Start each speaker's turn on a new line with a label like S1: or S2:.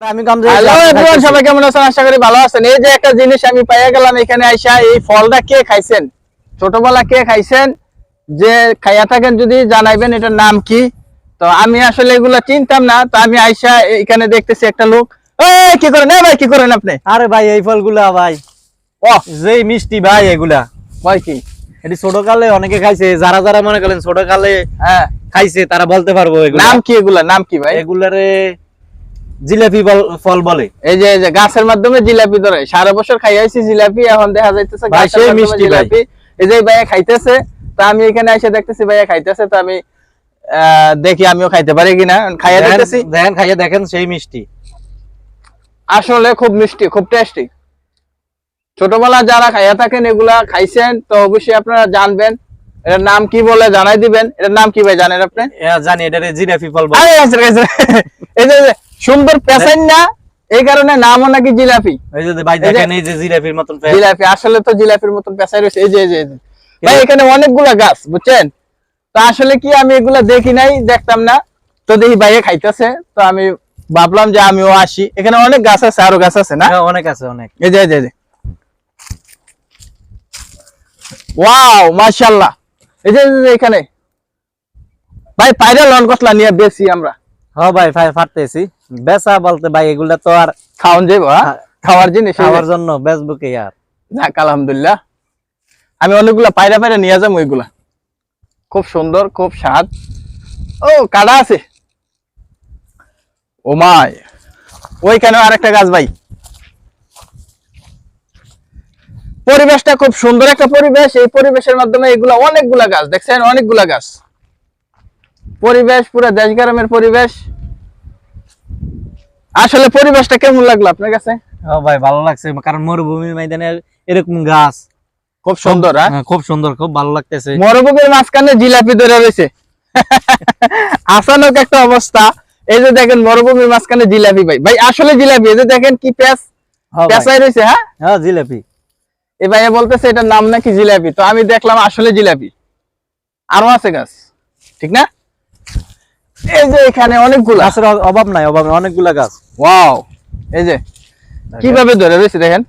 S1: আমি কামজা
S2: hello everyone, সবাই কেমন আছেন? আশা করি ভালো আছেন। এই যে একটা জিনিস আমি পাইয়া গেলাম এখানে আইসা, এই ফলটা কে খাইছেন, ছোটবেলা কে খাইছেন, যে খাইয়া থাকেন যদি জানাইবেন এটার নাম কি। তো আমি আসলে এগুলা চিনতাম না, তো আমি আইসা এখানে দেখতেছি একটা লোক। এই কি করেন ভাই, কি করেন আপনি?
S1: আরে ভাই এই ফলগুলা ভাই
S2: ও
S1: যে মিষ্টি ভাই এগুলা
S2: ভাই কি
S1: এটি ছোট কালে অনেকে খাইছে, যারা যারা মনে করেন ছোট কালে
S2: হ্যাঁ
S1: খাইছে তারা বলতে পারবো এগুলা
S2: নাম কি, এগুলা নাম কি ভাই?
S1: এগুলারে জিলাপি ফল বলে।
S2: এই যে গাছের মাধ্যমে জিলাপি ধরে, সারা বছর খাইয়াছি জিলাপি, এখন দেখা যাইতেছে
S1: ভাই,
S2: গাছের
S1: সেই
S2: মাধ্যমে
S1: মিষ্টি ভাই।
S2: জিলাপি। এই যে ভাইয়া খাইতেছে, তো আমি এখানে এসে দেখতেছি ভাইয়া খাইতেছে, তো আমি দেখি আমিও খাইতে পারি কিনা, খাইয়া দেখতেছি।
S1: দেখেন খাইয়া দেখেন, সেই মিষ্টি
S2: আসলে খুব মিষ্টি, খুব টেস্টি। ছোটবেলা যারা খাইয়া থাকেন এগুলা খাইছেন, তো অবশ্যই আপনারা জানবেন এটার নাম কি বলে জানাই দিবেন। এটার নাম কি ভাই জানেন আপনি?
S1: জানি এটারে জিলাপি ফল বলে।
S2: আরে গাছের গাছের এই যে সুন্দর পেছাইন না, এই কারণে নামও নাকি জিলাপি।
S1: এই যে ভাই দেখেন, এই যে জিলাপির মতন
S2: জিলাপি আসলে তো জিলাপির মতন পেঁচাই রয়েছে। এই যে এই যে ভাই এখানে অনেকগুলা গাছ, বুঝছেন? তো আসলে কি আমি এগুলা দেখি নাই, দেখতাম না, তো দেখি ভাইয়া খাইতেছে, তো আমি ভাবলাম যে আমিও আসি। এখানে অনেক গাছ আছে, আরো গাছ আছে না?
S1: অনেক আছে অনেক।
S2: এই যে এই যে ওয়াও মাশাআল্লাহ। এই যে এখানে ভাই পায়রা লন কতলা নিয়ে বেশি আমরা।
S1: হ্যাঁ ভাই ফাটতেছি বেচা বলতে ভাই এগুলা তো আর
S2: খাওয়ান যাইবো, খাওয়ার জিনিস,
S1: খাওয়ার জন্য বেচবো কে আর।
S2: যাক আলহামদুলিল্লাহ, আমি অনেকগুলা পায়রা পায়রা নিয়ে যাবো। ওইগুলা খুব সুন্দর, খুব স্বাদ। ও কাটা আছে, ও মাই, ওইখানে আরেকটা গাছ ভাই। পরিবেশটা খুব সুন্দর একটা পরিবেশ, এই পরিবেশের মাধ্যমে এগুলা অনেকগুলা গাছ দেখছেন, অনেকগুলা গাছ, পরিবেশ পুরো দেশ গ্রামের পরিবেশ। আসলে পরিবেশটা কেমন লাগলো আপনার কাছে?
S1: হ্যাঁ ভাই ভালো লাগছে, কারণ মরুভূমির ময়দানে এরকম গাছ
S2: খুব সুন্দর,
S1: খুব সুন্দর, খুব ভালো লাগতেছে।
S2: মরুভূমির মাঝখানে জিলাপি ধরে রয়েছে, আসানক একটা অবস্থা। এই যে দেখেন মরুভূমির মাঝখানে জিলাপি, ভাই ভাই আসলে জিলাপি। এই যে দেখেন কি পেঁচাই রয়েছে। হ্যাঁ
S1: হ্যাঁ জিলাপি।
S2: এই ভাইয়া বলতেছে এটার নাম নাকি জিলাপি, তো আমি দেখলাম আসলে জিলাপি। আরো আছে গাছ, ঠিক না? এই যে এখানে অনেকগুলা
S1: গাছের অভাব নাই, অভাব অনেকগুলা গাছ।
S2: ওয়াও, এই যে কিভাবে ধরে রয়েছে দেখেন।